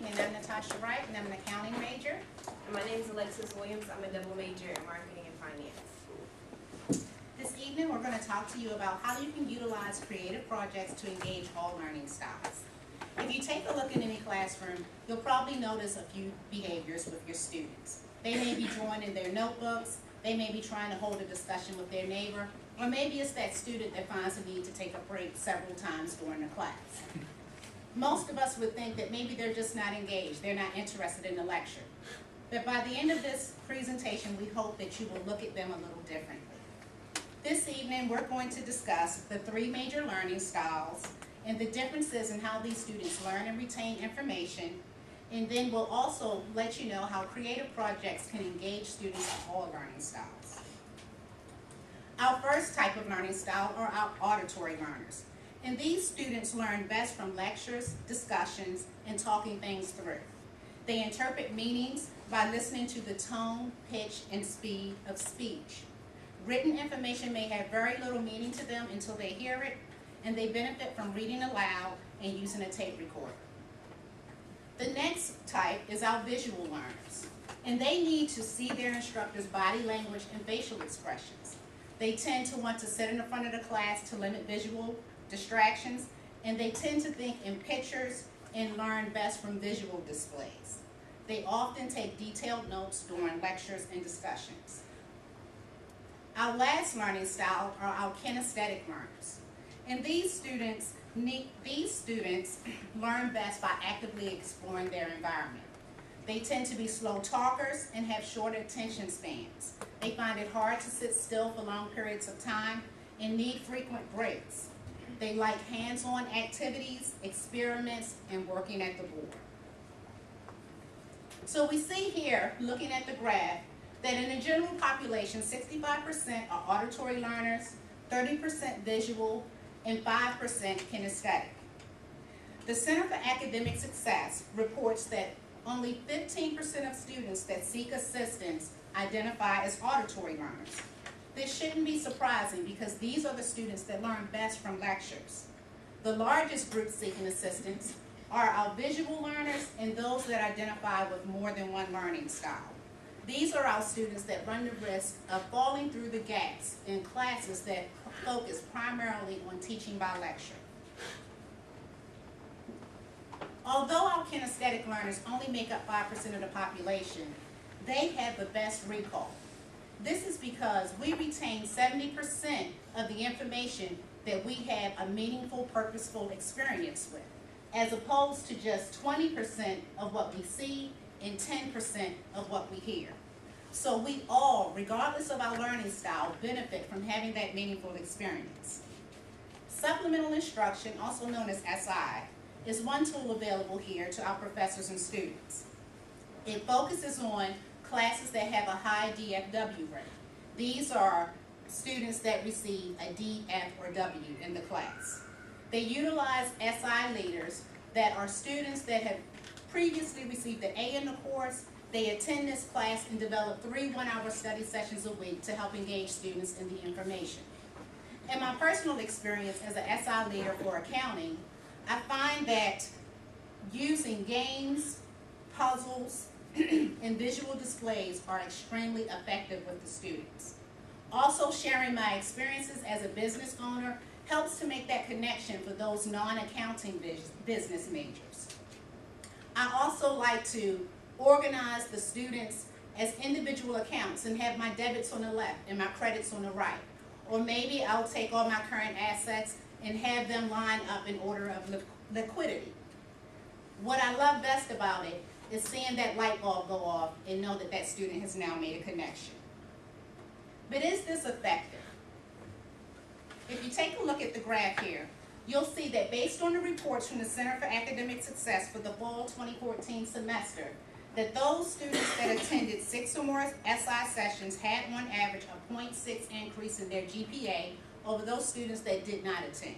evening. I'm Natasha Wright, and I'm an accounting major. And my name is Alexis Williams. I'm a double major in marketing and finance. This evening, we're going to talk to you about how you can utilize creative projects to engage all learning styles. If you take a look in any classroom, you'll probably notice a few behaviors with your students. They may be drawing in their notebooks, they may be trying to hold a discussion with their neighbor, or maybe it's that student that finds a need to take a break several times during the class. Most of us would think that maybe they're just not engaged, they're not interested in the lecture. But by the end of this presentation, we hope that you will look at them a little differently. This evening, we're going to discuss the 3 major learning styles and the differences in how these students learn and retain information, and then we'll also let you know how creative projects can engage students of all learning styles. Our first type of learning style are our auditory learners. And these students learn best from lectures, discussions, and talking things through. They interpret meanings by listening to the tone, pitch, and speed of speech. Written information may have very little meaning to them until they hear it, and they benefit from reading aloud and using a tape recorder. The next type is our visual learners, and they need to see their instructor's body language and facial expressions. They tend to want to sit in the front of the class to limit visual distractions, and they tend to think in pictures and learn best from visual displays. They often take detailed notes during lectures and discussions. Our last learning style are our kinesthetic learners. And these students learn best by actively exploring their environment. They tend to be slow talkers and have short attention spans. They find it hard to sit still for long periods of time and need frequent breaks. They like hands-on activities, experiments, and working at the board. So we see here, looking at the graph, that in the general population, 65% are auditory learners, 30% visual, and 5% kinesthetic. The Center for Academic Success reports that only 15% of students that seek assistance identify as auditory learners. This shouldn't be surprising because these are the students that learn best from lectures. The largest group seeking assistance are our visual learners and those that identify with more than one learning style. These are our students that run the risk of falling through the gaps in classes that focus primarily on teaching by lecture. Although our kinesthetic learners only make up 5% of the population, they have the best recall. This is because we retain 70% of the information that we have a meaningful, purposeful experience with, as opposed to just 20% of what we see and 10% of what we hear. So we all, regardless of our learning style, benefit from having that meaningful experience. Supplemental instruction, also known as SI, is one tool available here to our professors and students. It focuses on classes that have a high DFW rate. These are students that receive a D, F, or W in the class. They utilize SI leaders that are students that have previously received an A in the course. They attend this class and develop 3 one-hour study sessions a week to help engage students in the information. In my personal experience as an SI leader for accounting, I find that using games, puzzles, and visual displays are extremely effective with the students. Also, sharing my experiences as a business owner helps to make that connection for those non-accounting business majors. I also like to organize the students as individual accounts and have my debits on the left and my credits on the right. Or maybe I'll take all my current assets and have them line up in order of liquidity. What I love best about it is seeing that light bulb go off and know that that student has now made a connection. But is this effective? If you take a look at the graph here, you'll see that based on the reports from the Center for Academic Success for the fall 2014 semester, that those students that attended 6 or more SI sessions had on average a 0.6 increase in their GPA over those students that did not attend.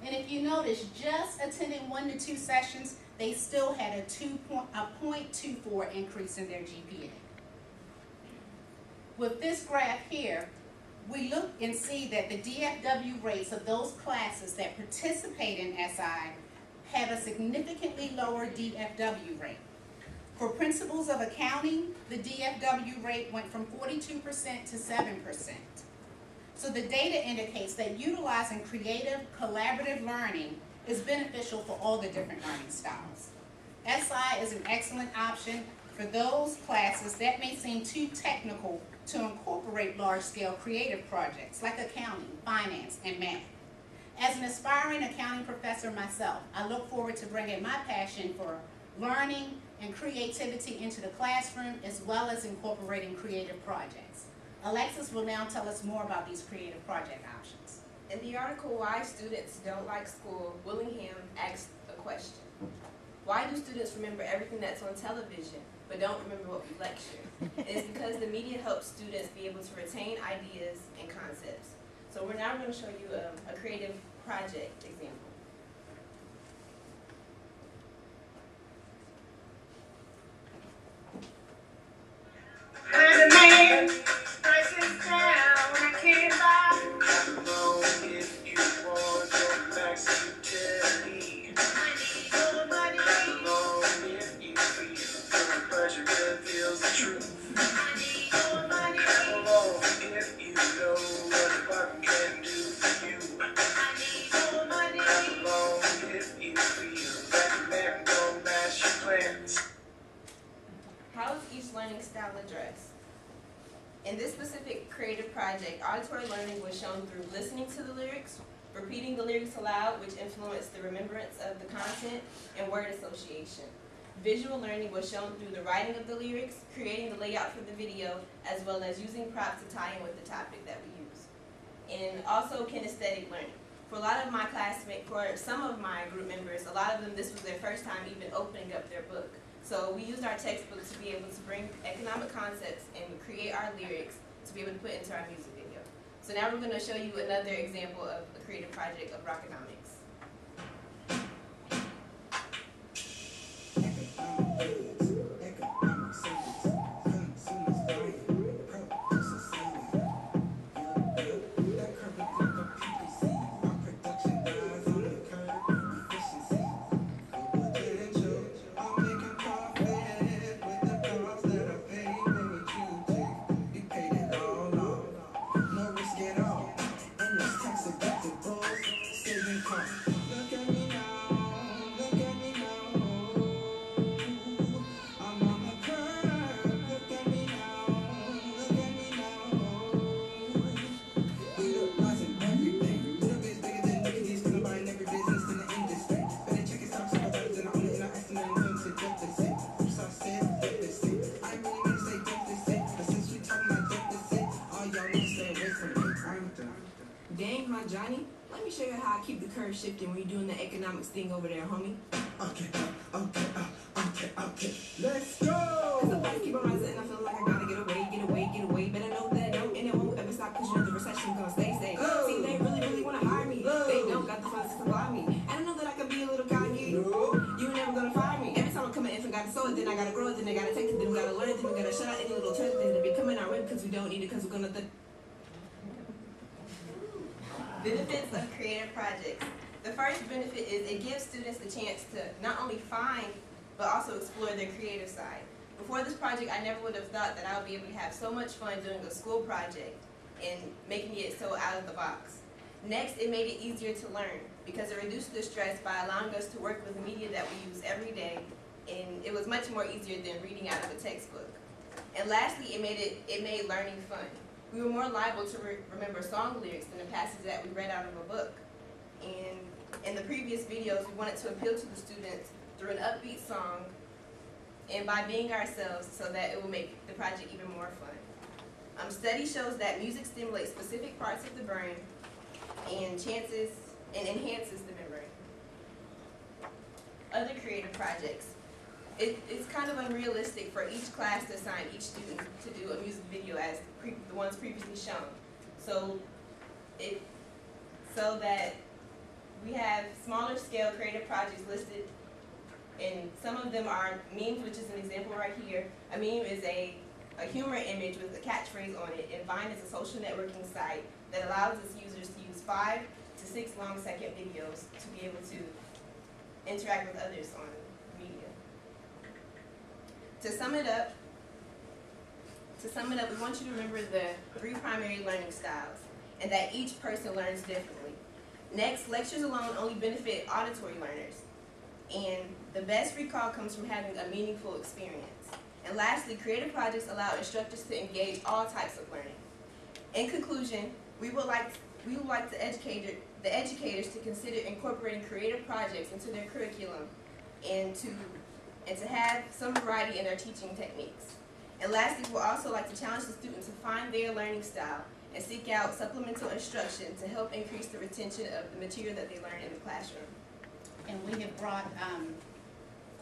And if you notice, just attending 1 to 2 sessions, they still had a 0.24 increase in their GPA. With this graph here, we look and see that the DFW rates of those classes that participate in SI have a significantly lower DFW rate. For principles of accounting, the DFW rate went from 42% to 7%. So the data indicates that utilizing creative, collaborative learning is beneficial for all the different learning styles. SI is an excellent option for those classes that may seem too technical to incorporate large-scale creative projects like accounting, finance, and math. As an aspiring accounting professor myself, I look forward to bringing my passion for learning and creativity into the classroom, as well as incorporating creative projects. Alexis will now tell us more about these creative project options. In the article, Why Students Don't Like School, Willingham asked a question. Why do students remember everything that's on television, but don't remember what we lecture? And it's because the media helps students be able to retain ideas and concepts. So we're now going to show you a creative project example. I'm a man, prices down, I can't buy. Alone if you want your max utility. I need more money. Alone if you feel your pleasure reveals the truth. I need more money. Alone if you know what the bottom can do for you. I need more money. Alone if you feel that the man don't match your plans. How is each learning style addressed? In this specific creative project, auditory learning was shown through listening to the lyrics, repeating the lyrics aloud, which influenced the remembrance of the content, and word association. Visual learning was shown through the writing of the lyrics, creating the layout for the video, as well as using props to tie in with the topic that we use. And also kinesthetic learning. For a lot of my classmates, for some of my group members, a lot of them, this was their first time even opening up their book. So we used our textbook to be able to bring economic concepts and create our lyrics to be able to put into our music video. So now we're going to show you another example of a creative project of Rconomics. Dang, my Johnny, let me show you how I keep the curve shifting when you're doing the economics thing over there, homie. Okay, let's go! Cause the price keep on rising and I feel like I gotta get away. But I know that I don't and it won't ever stop cause you know the recession gonna stay. Oh. See, they really wanna hire me. Oh. They don't got the funds to supply me. And I know that I can be a little Kanye. No. You ain't never gonna fire me. Every time I come in and gotta sow it, then I gotta grow it, then I gotta take it, then we gotta learn it, then we gotta shut out any little turns that be coming our way because we don't need it because we're gonna Benefits of creative projects. The first benefit is it gives students the chance to not only find, but also explore their creative side. Before this project, I never would have thought that I would be able to have so much fun doing a school project and making it so out of the box. Next, it made it easier to learn because it reduced the stress by allowing us to work with the media that we use every day, and it was much more easier than reading out of a textbook. And lastly, it made learning fun. We were more liable to remember song lyrics than the passages that we read out of a book. And in the previous videos, we wanted to appeal to the students through an upbeat song and by being ourselves so that it will make the project even more fun. Study shows that music stimulates specific parts of the brain and enhances the memory. Other creative projects. It's kind of unrealistic for each class to assign each student to do a music video as the ones previously shown. So that we have smaller scale creative projects listed, and some of them are memes, which is an example right here. A meme is a humor image with a catchphrase on it, and Vine is a social networking site that allows its users to use 5 to 6 long second videos to be able to interact with others on media. To sum it up, we want you to remember the 3 primary learning styles, and that each person learns differently. Next, lectures alone only benefit auditory learners, and the best recall comes from having a meaningful experience. And lastly, creative projects allow instructors to engage all types of learning. In conclusion, we would like the educators to consider incorporating creative projects into their curriculum and to have some variety in their teaching techniques. And lastly, we would also like to challenge the students to find their learning style and seek out supplemental instruction to help increase the retention of the material that they learn in the classroom. And we have brought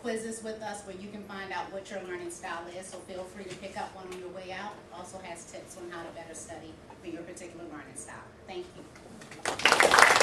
quizzes with us where you can find out what your learning style is, so feel free to pick up one on your way out. Also has tips on how to better study for your particular learning style. Thank you.